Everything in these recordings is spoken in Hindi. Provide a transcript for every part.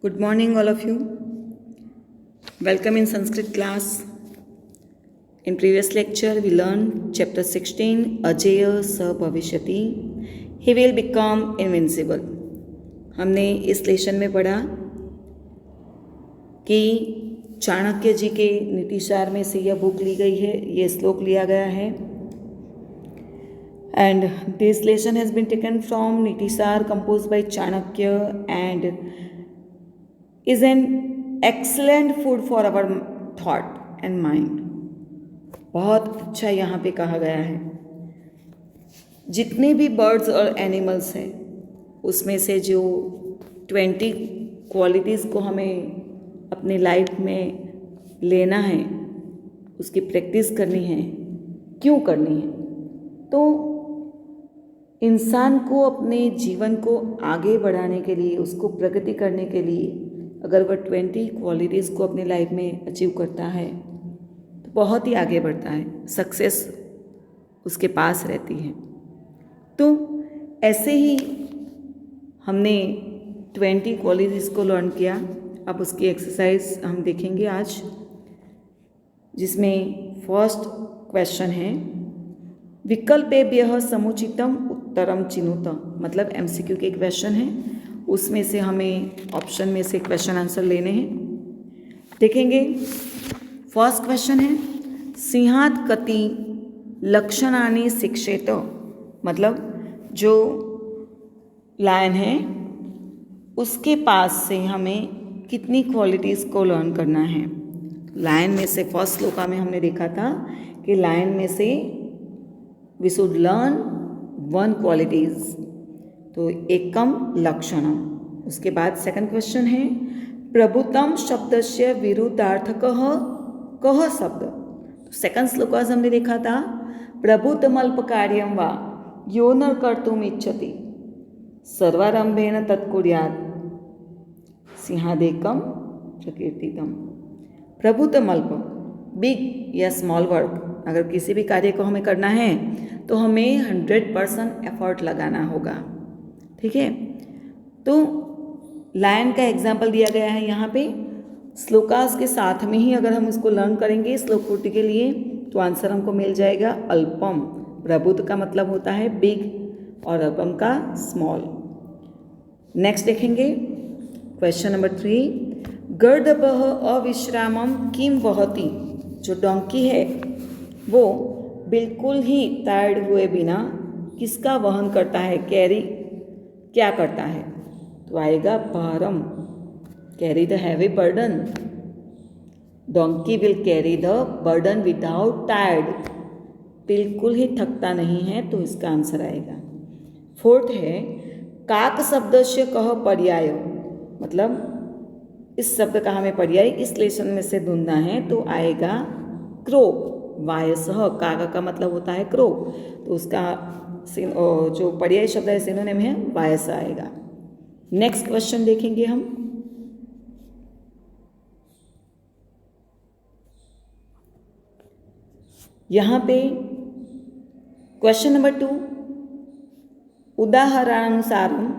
Good morning, all of you. Welcome in Sanskrit class. In previous lecture, we learned chapter 16, Ajeya Sa Bhavishyati. He will become invincible. हमने इस लेसन में पढ़ा कि चाणक्य जी के नीतिसार में से यह बुक ली गई है, यह श्लोक लिया गया है. And this lesson has been taken from Nitisar composed by Chanakya and is an excellent food for our thought and mind. बहुत अच्छा यहाँ पे कहा गया है. जितने भी बर्ड्स और एनिमल्स हैं उसमें से जो 20 क्वालिटीज़ को हमें अपनी लाइफ में लेना है, उसकी प्रैक्टिस करनी है. क्यों करनी है? तो इंसान को अपने जीवन को आगे बढ़ाने के लिए, उसको प्रगति करने के लिए अगर वह 20 क्वालिटीज़ को अपनी लाइफ में अचीव करता है तो बहुत ही आगे बढ़ता है, सक्सेस उसके पास रहती है. तो ऐसे ही हमने 20 क्वालिटीज़ को लर्न किया. अब उसकी एक्सरसाइज हम देखेंगे आज, जिसमें फर्स्ट क्वेश्चन है विकल्पेभ्यः समुचितम उत्तरम चिनुत. मतलब MCQ के क्वेश्चन है, उसमें से हमें ऑप्शन में से क्वेश्चन आंसर लेने हैं. देखेंगे. फर्स्ट क्वेश्चन है सिंहात कति लक्षणानि शिक्षेत. मतलब जो लायन है उसके पास से हमें कितनी क्वालिटीज़ को लर्न करना है. लायन में से फर्स्ट श्लोका में हमने देखा था कि लायन में से वी शुड लर्न 1 क्वालिटीज़, तो एकम लक्षणम. उसके बाद सेकंड क्वेश्चन है प्रभुतम शब्दस्य विरुद्धार्थकः कः शब्द. तो सेकंड श्लोका से हमने देखा था प्रभुतमल्प कार्यम वा यो न कर्तुम इच्छति सर्वारंभेन तत्कुर्यात् सिंहादेकम प्रकीर्तितम. प्रभुतमल्प, बिग या स्मॉल वर्क, अगर किसी भी कार्य को हमें करना है तो हमें 100% एफर्ट लगाना होगा. ठीक है. तो लायन का एग्जाम्पल दिया गया है यहाँ पे. श्लोकास के साथ में ही अगर हम उसको लर्न करेंगे श्लोक पूर्ति के लिए तो आंसर हमको मिल जाएगा अल्पम. प्रभुत का मतलब होता है बिग और अल्पम का स्मॉल. नेक्स्ट देखेंगे क्वेश्चन नंबर 3 गर्दभः अविश्रामम किम वहति. जो डोंकी है वो बिल्कुल ही टायर्ड हुए बिना किसका वहन करता है, कैरी क्या करता है. तो आएगा भारम, carry the heavy burden. Donkey will carry the burden without tired. बिल्कुल ही थकता नहीं है, तो इसका आंसर आएगा. फोर्थ है काक शब्द से कह पर्याय. मतलब इस शब्द का हमें पर्याय इस लेसन में से ढूंढना है, तो आएगा क्रो. वायसह, काका का मतलब होता है क्रो, तो उसका जो पर्याय शब्द है सिनोनिम है वायस आएगा. नेक्स्ट क्वेश्चन देखेंगे हम. यहाँ पे क्वेश्चन नंबर 2 उदाहरणानुसारम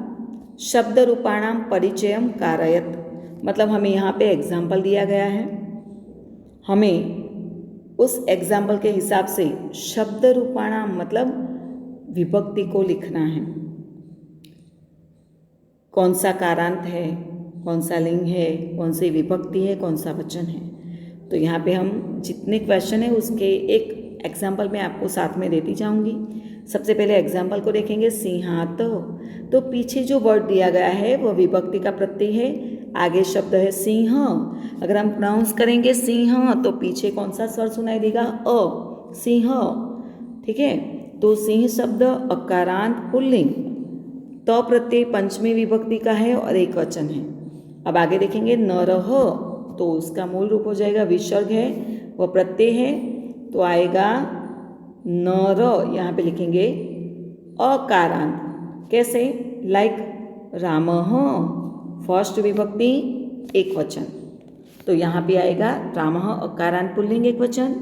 शब्द रूपाणाम परिचयम कारयत. मतलब हमें यहाँ पे एग्जाम्पल दिया गया है, हमें उस एग्जाम्पल के हिसाब से शब्द रूपाणाम मतलब विभक्ति को लिखना है. कौन सा कारांत है, कौन सा लिंग है, कौन सी विभक्ति है, कौन सा वचन है. तो यहाँ पे हम जितने क्वेश्चन है उसके एक एग्जाम्पल मैं आपको साथ में देती जाऊँगी. सबसे पहले एग्जाम्पल को देखेंगे सिंहात. तो पीछे जो वर्ड दिया गया है वह विभक्ति का प्रत्यय है, आगे शब्द है सिंह. अगर हम प्रोनाउंस करेंगे सिंह तो पीछे कौन सा स्वर सुनाई देगा, अ, सिंह. ठीक है. तो सिंह शब्द अकारांत पुल्लिंग, तो प्रत्यय पंचमी विभक्ति का है और एक वचन है. अब आगे देखेंगे नरह, तो उसका मूल रूप हो जाएगा विसर्ग है, वह प्रत्यय है, तो आएगा नर. यहाँ पे लिखेंगे अकारांत. कैसे? लाइक रामः, फर्स्ट विभक्ति एक वचन, तो यहाँ पे आएगा रामः अकारांत पुल्लिंग एक वचन.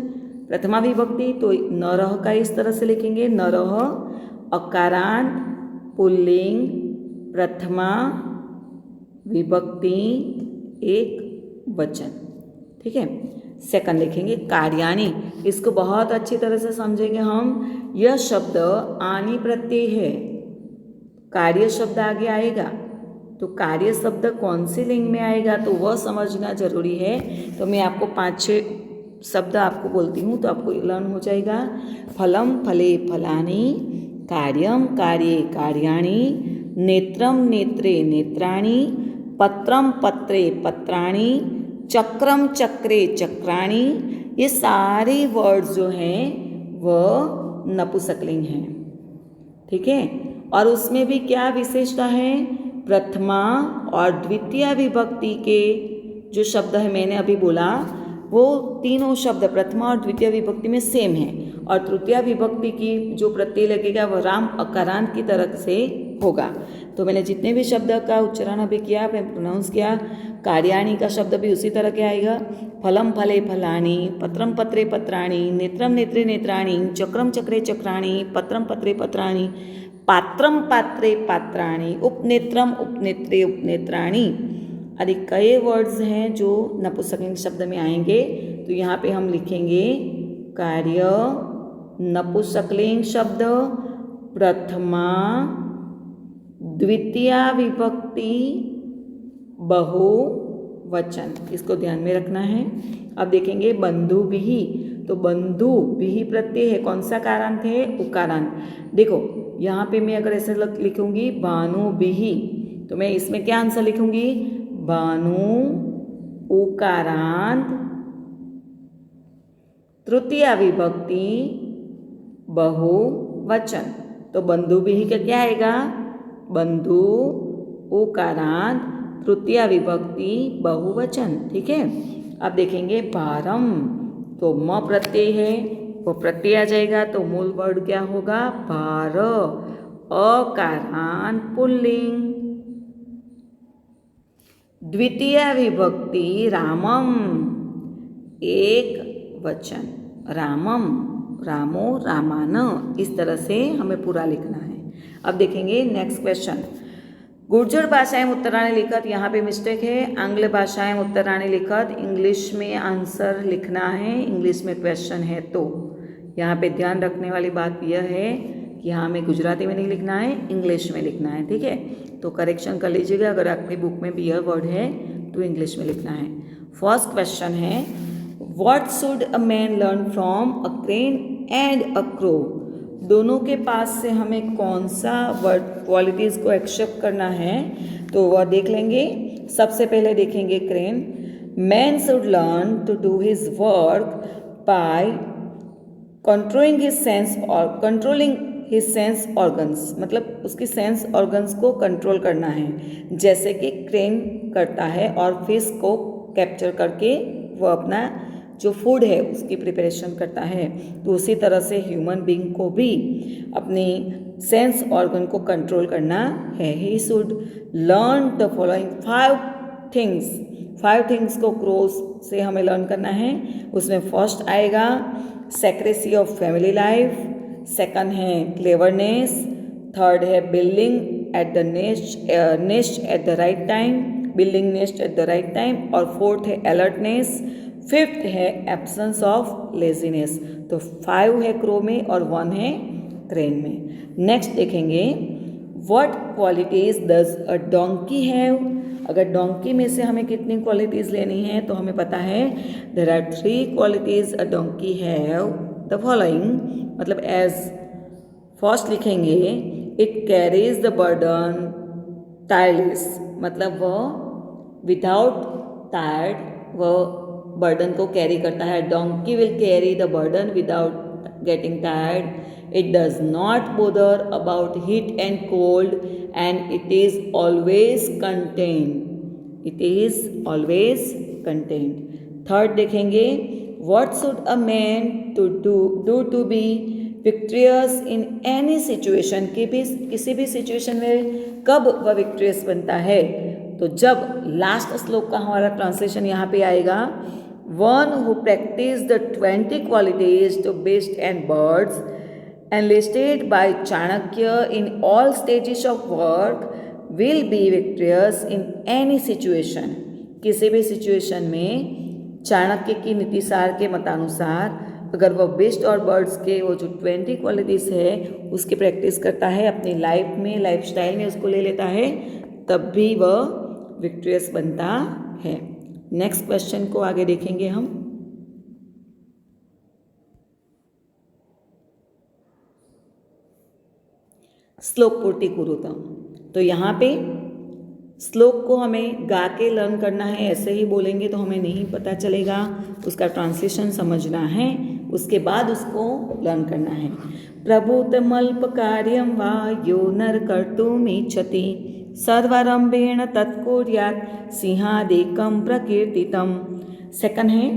प्रथमा विभक्ति तो नरह का इस तरह से लिखेंगे नरह अकारांत पुल्लिंग प्रथमा विभक्ति एक वचन। ठीक है। सेकंड लिखेंगे कार्याणी। इसको बहुत अच्छी तरह से समझेंगे हम। यह शब्द आनी प्रत्यय है, कार्य शब्द आगे आएगा, तो कार्य शब्द कौन सी लिंग में आएगा तो वह समझना जरूरी है। तो मैं आपको 5-6 शब्द आपको बोलती हूँ तो आपको लर्न हो जाएगा। फलम फले फलानि, कार्यम कार्ये कार्याणि, नेत्रम नेत्रे नेत्राणि, पत्रम पत्रे पत्राणि, चक्रम चक्रे चक्राणि। ये सारे वर्ड्स जो हैं वह नपुंसकलिंग हैं। ठीक है। और उसमें भी क्या विशेषता है, प्रथमा और द्वितीय विभक्ति के जो शब्द है मैंने अभी बोला वो तीनों शब्द प्रथमा और द्वितीय विभक्ति में सेम है, और तृतीय विभक्ति की जो प्रत्यय लगेगा वह राम अकारांत की तरह से होगा। तो मैंने जितने भी शब्द का उच्चारण अभी किया, मैं प्रोनाउंस किया, कार्याणी का शब्द भी उसी तरह के आएगा। फलम फले फलानि, पत्रम पत्रे पत्राणि, नेत्रम नेत्रे नेत्राणि, चक्रम चक्रे चक्राणि, पत्रम पत्रे पत्राणि, पात्रम पात्रे पात्राणि, उपनेत्रम उपनेत्रे उपनेत्राणि। आदि कई वर्ड्स हैं जो नपुंसकलिंग शब्द में आएंगे। तो यहाँ पे हम लिखेंगे कार्य नपुंसकलिंग शब्द प्रथमा द्वितीय विभक्ति बहुवचन, इसको ध्यान में रखना है। अब देखेंगे बंधु बिहि। तो बंधु बिहि प्रत्यय है, कौन सा कारांत है, उकारांत। देखो यहाँ पे मैं अगर ऐसे लिखूंगी भानु बिहि, तो मैं इसमें क्या आंसर लिखूंगी, भानु उकारांत तृतीय विभक्ति बहुवचन। तो बंधु बिहि का क्या आएगा, बंधु उकारांत तृतीय विभक्ति बहुवचन। ठीक है। अब देखेंगे भारम। तो म प्रत्यय है, वो प्रत्यय आ जाएगा, तो मूल वर्ड क्या होगा, भार, अकारांत पुल्लिंग। द्वितीय विभक्ति रामम, एक वचन, रामम, रामो रामान, इस तरह से हमें पूरा लिखना है। अब देखेंगे नेक्स्ट क्वेश्चन। गुर्जर भाषाएं उत्तराणी लिखत, यहाँ पे मिस्टेक है, आंग्ल भाषाएं उत्तराणी लिखत, इंग्लिश में आंसर लिखना है, इंग्लिश में क्वेश्चन है। तो यहाँ पे ध्यान रखने वाली बात यह है कि यहाँ हमें गुजराती में नहीं लिखना है, इंग्लिश में लिखना है। ठीक है। तो करेक्शन कर लीजिएगा, अगर आपकी बुक में भी यह वर्ड है तो इंग्लिश में लिखना है। फर्स्ट क्वेश्चन है, what should a man learn from a crane and a crow. दोनों के पास से हमें कौन सा वर्ड क्वालिटीज़ को एक्सेप्ट करना है तो वह देख लेंगे। सबसे पहले देखेंगे crane. Man should learn to do his work by controlling his sense organs, मतलब उसकी सेंस ऑर्गन्स को कंट्रोल करना है, जैसे कि क्रेन करता है और फिश को कैप्चर करके वो अपना जो फूड है उसकी प्रिपरेशन करता है। तो उसी तरह से ह्यूमन बीइंग को भी अपनी सेंस ऑर्गन को कंट्रोल करना है। He should learn the following 5 things को क्रोज से हमें लर्न करना है। उसमें फर्स्ट आएगा secrecy of family life, second है क्लेवरनेस, थर्ड है building at the nest at the right time, building nest at the right time, और फोर्थ है अलर्टनेस, फिफ्थ है एब्सेंस ऑफ लेजीनेस। तो 5 है क्रो में और 1 है क्रेन में। नेक्स्ट देखेंगे what qualities does a donkey have. अगर डोंकी में से हमें कितनी क्वालिटीज लेनी है तो हमें पता है there are 3 qualities a donkey have the following, मतलब एज फर्स्ट लिखेंगे it carries the burden tireless, मतलब वह विदाउट टायर्ड वह बर्डन को कैरी करता है। Donkey will carry the burden without getting tired. It does not bother about heat and cold and it is always content. It is always content. Third देखेंगे what should a man to do to be victorious in any situation. किसी भी सिचुएशन में कब वह विक्ट्रियस बनता है तो जब लास्ट श्लोक का हमारा ट्रांसलेशन यहाँ पे आएगा, one who practice the 20 qualities to beasts and birds enlisted by Chanakya in all stages of work will be victorious in any situation. किसी भी सिचुएशन में चाणक्य की नीतिसार के मतानुसार अगर वह बिस्ट और बर्ड्स के वो जो 20 क्वालिटीज़ है उसकी प्रैक्टिस करता है, अपनी लाइफ में, लाइफस्टाइल में उसको ले लेता है, तब भी वह विक्ट्रियस बनता है। नेक्स्ट क्वेश्चन को आगे देखेंगे हम। श्लोक पूर्ति कुरुतम। तो यहाँ पे श्लोक को हमें गा के लर्न करना है, ऐसे ही बोलेंगे तो हमें नहीं पता चलेगा, उसका ट्रांसलेशन समझना है, उसके बाद उसको लर्न करना है। प्रभुतमल्प कार्यम वा यो नर कर्तुमिच्छति सर्वारंभेण तत्कुर्यात् सिंहादेकं प्रकीर्तितम्। सेकंड है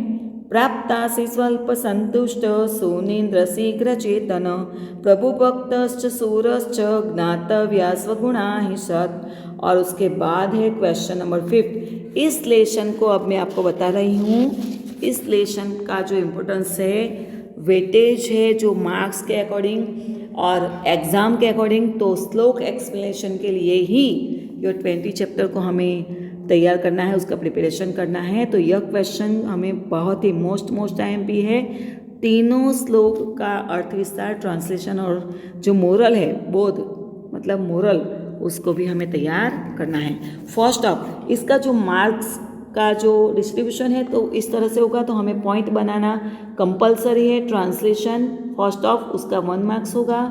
प्राप्तासि स्वल्प संतुष्ट सुनीन्द्र शीघ्र चेतन प्रभुभक्तश्च सूरश्च ज्ञातव्या स्वगुणा हि सत्। और उसके बाद है क्वेश्चन नंबर 5। इस लेसन को अब मैं आपको बता रही हूँ। इस लेसन का जो इम्पोर्टेंस है, वेटेज है जो मार्क्स के अकॉर्डिंग और एग्ज़ाम के अकॉर्डिंग, तो श्लोक एक्सप्लेनेशन के लिए ही ये 20 चैप्टर को हमें तैयार करना है, उसका प्रिपरेशन करना है। तो यह क्वेश्चन हमें बहुत ही मोस्ट टाइम भी है। तीनों श्लोक का अर्थ विस्तार, ट्रांसलेशन और जो मोरल है, बोध मतलब मोरल, उसको भी हमें तैयार करना है। फर्स्ट ऑफ इसका जो मार्क्स का जो डिस्ट्रीब्यूशन है तो इस तरह से होगा, तो हमें पॉइंट बनाना कंपलसरी है। ट्रांसलेशन फर्स्ट ऑफ उसका 1 मार्क्स होगा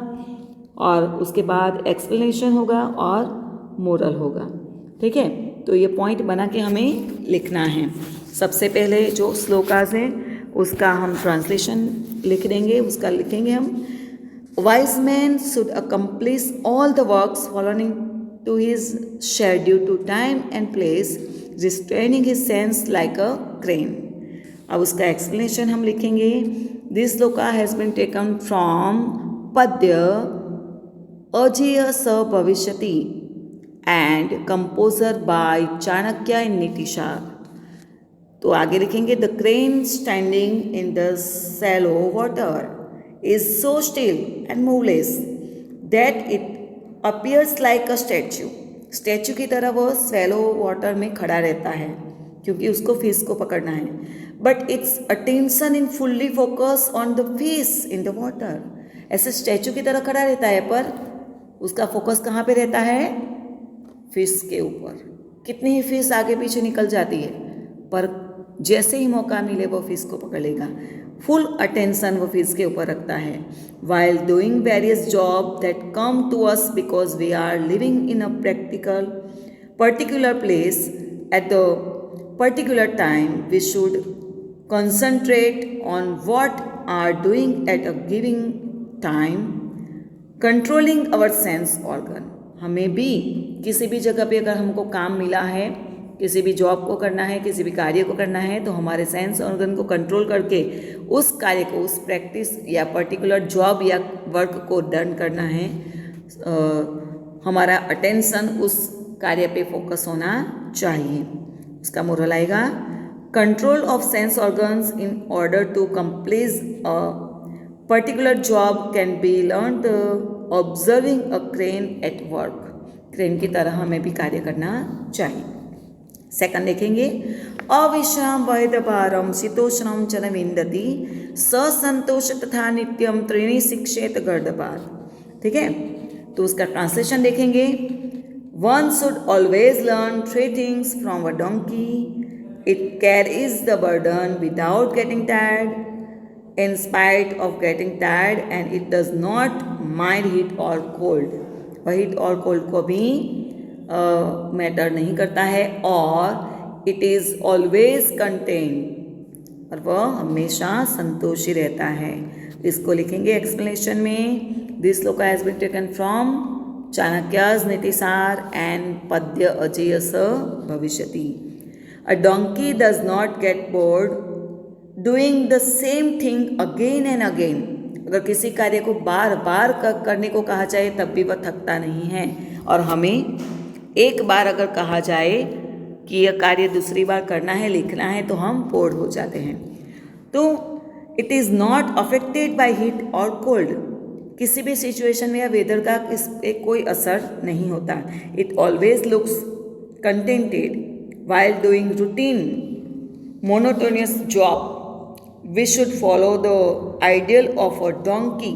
और उसके बाद एक्सप्लेनेशन होगा और मोरल होगा। ठीक है, तो ये पॉइंट बना के हमें लिखना है। सबसे पहले जो श्लोकास है उसका हम ट्रांसलेशन लिख देंगे, उसका लिखेंगे हम। Wise man should accomplish all the works following to his share due to time and place, restraining his sense like a crane। अब उसका एक्सप्लेनेशन हम लिखेंगे। This shloka has been taken from पद्य अजेय स भविष्यति and composer by Chanakya in Nitisar. तो आगे लिखेंगे the crane standing in the shallow water is so still and moveless that it appears like a statue। Statue की तरह वह स्वेलो वाटर में खड़ा रहता है क्योंकि उसको फिश को पकड़ना है। But it's attention in fully focus on the fish in the water. ऐसे स्टैचू की तरह खड़ा रहता है पर उसका फोकस कहाँ पे रहता है? फिश के ऊपर। कितनी ही फिश आगे पीछे निकल जाती है पर जैसे ही मौका मिले वो फिश को पकड़ लेगा। फुल अटेंशन वो फिश के ऊपर रखता है। While doing various job that come to us because we are living in a particular place at the particular time, we should concentrate on what are doing at a giving time, controlling our sense organ. हमें भी किसी भी जगह पे अगर हमको काम मिला है, किसी भी जॉब को करना है, किसी भी कार्य को करना है, तो हमारे सेंस ऑर्गन को कंट्रोल करके उस कार्य को, उस प्रैक्टिस या पर्टिकुलर जॉब या वर्क को डन करना है। हमारा अटेंशन उस कार्य पे फोकस होना चाहिए। इसका मोरल आएगा control of sense organs in order to complete a particular job can be learn observing a crane at work. Crane की तरह हमें भी कार्य करना चाहिए। सेकंड देखेंगे अविश्राम वैदभारम शीतोष्णम च न विन्दति ससंतोष तथा नित्यम त्रीणि शिक्षेत गर्दपात। ठीक है, तो उसका ट्रांसलेशन देखेंगे। One should always learn 3 things from a donkey. It carries the burden without getting tired in spite of getting tired and it does not mind heat और कोल्ड। वह हीट और कोल्ड को भी मैटर नहीं करता है और इट इज़ ऑलवेज कंटेंट, और वह हमेशा संतोषी रहता है। इसको लिखेंगे एक्सप्लेनेशन में। This shloka has been taken from Chanakya's Nitisar and पद्य अजेय स भविष्यति। A donkey does not get bored doing the same thing again and again. अगर किसी कार्य को बार बार करने को कहा जाए तब भी वह थकता नहीं है, और हमें एक बार अगर कहा जाए कि यह कार्य दूसरी बार करना है, लिखना है, तो हम बोर हो जाते हैं। तो it is not affected by heat और कोल्ड। किसी भी सिचुएशन में या वेदर का इस पे कोई असर नहीं होता. It always looks contented while doing routine monotonous job. We should follow the ideal of a donkey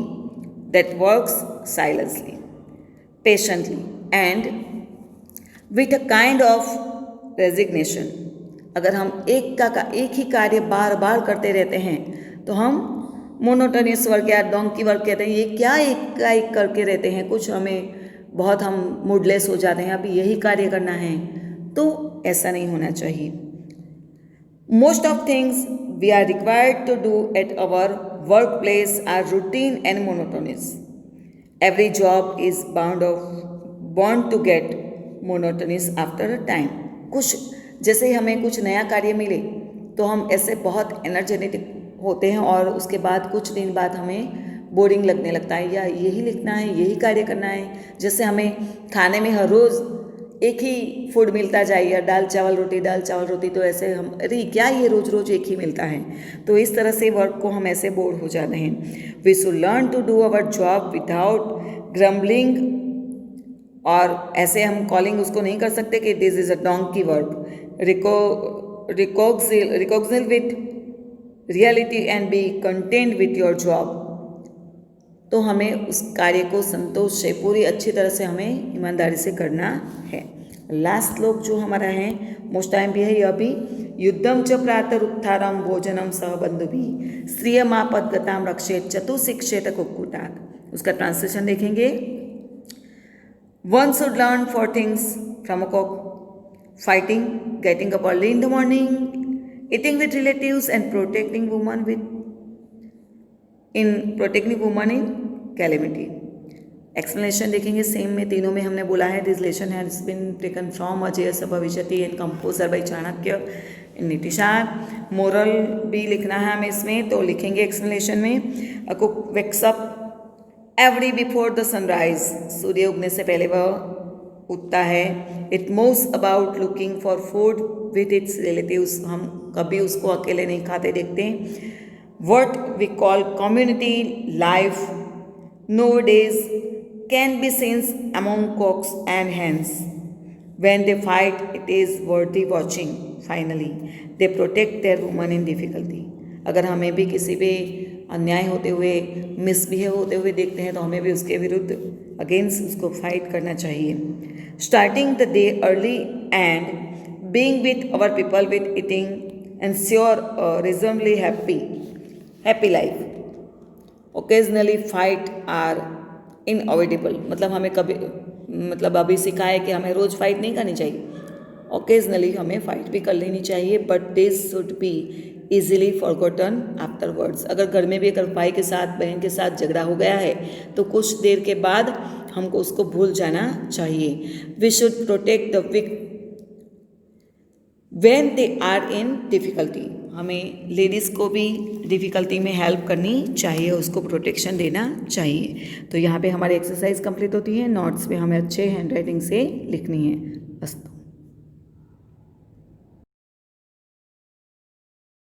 that works silently, patiently, and with a kind of resignation. अगर हम एक ही कार्य बार बार करते रहते हैं तो हम मोनोटोनियस वर्क या डोंकी वर्क कहते हैं. ये क्या एक का एक करके रहते हैं, कुछ हमें बहुत हम मूडलेस हो जाते हैं, अभी यही कार्य करना है. तो ऐसा नहीं होना चाहिए. Most of things we are required to do at our work place are routine and monotonous. Every job is bound to get monotonous after a time. कुछ जैसे हमें कुछ नया कार्य मिले तो हम ऐसे बहुत एनर्जेटिक होते हैं और उसके बाद कुछ दिन बाद हमें बोरिंग लगने लगता है, या यही लिखना है, यही कार्य करना है. जैसे हमें खाने में हर रोज़ एक ही फूड मिलता जाए, या दाल चावल रोटी, तो ऐसे हम अरे क्या ये रोज़ रोज़ एक ही मिलता है. तो इस तरह से वर्क को हम ऐसे बोर हो जाते हैं. We should learn to do our job without grumbling. और ऐसे हम कॉलिंग उसको नहीं कर सकते कि this is a donkey work. Reconcile with reality and be content with your job. तो हमें उस कार्य को संतोष से पूरी अच्छी तरह से हमें ईमानदारी से करना है. लास्ट श्लोक जो हमारा है मोस्ट टाइम भी है, यह भी युद्धम च प्रातरुत्थानम भोजनम सह बंधुभिः श्रियमापद्गताम रक्षेत चतुशिक्षेत कुक्कुटात्. उसका ट्रांसलेशन देखेंगे. One should learn four things from a cock, fighting, getting up early in the morning, eating with relatives, and protecting women in calamity. Explanation देखेंगे. सेम में तीनों में हमने बोला है this lesson has been taken from अजेयस भविष्यति and composer by Chanakya in Nitisar. Moral भी लिखना है हमें इसमें, तो लिखेंगे एक्सप्लेनेशन में. A cock wakes up every before the sunrise. सूर्य उगने से पहले वह उठता है. It moves about looking for food with its relatives. हम कभी उसको अकेले नहीं खाते देखते. What we call community life nowadays can be seen among cocks and hens. When they fight, it is worthy watching. Finally, they protect their women in difficulty. अगर हमें भी किसी भी अन्याय होते हुए, मिसबिहेव होते हुए देखते हैं तो हमें भी उसके विरुद्ध अगेंस्ट उसको फाइट करना चाहिए. Starting the day early and being with our people with eating ensure a reasonably happy life. Occasionally fight are inevitable. मतलब हमें कभी अभी सिखाया है कि हमें रोज़ फाइट नहीं करनी चाहिए. ओकेजनली हमें फाइट भी कर लेनी चाहिए, but this should be easily forgotten afterwards. अगर घर में भी अगर भाई के साथ, बहन के साथ झगड़ा हो गया है तो कुछ देर के बाद हमको उसको भूल जाना चाहिए. We should protect the weak when they are in difficulty. हमें लेडीज़ को भी डिफ़िकल्टी में हेल्प करनी चाहिए, उसको प्रोटेक्शन देना चाहिए. तो यहाँ पे हमारी एक्सरसाइज कंप्लीट होती है. नोट्स पे हमें अच्छे हैंड राइटिंग से लिखनी है. बस.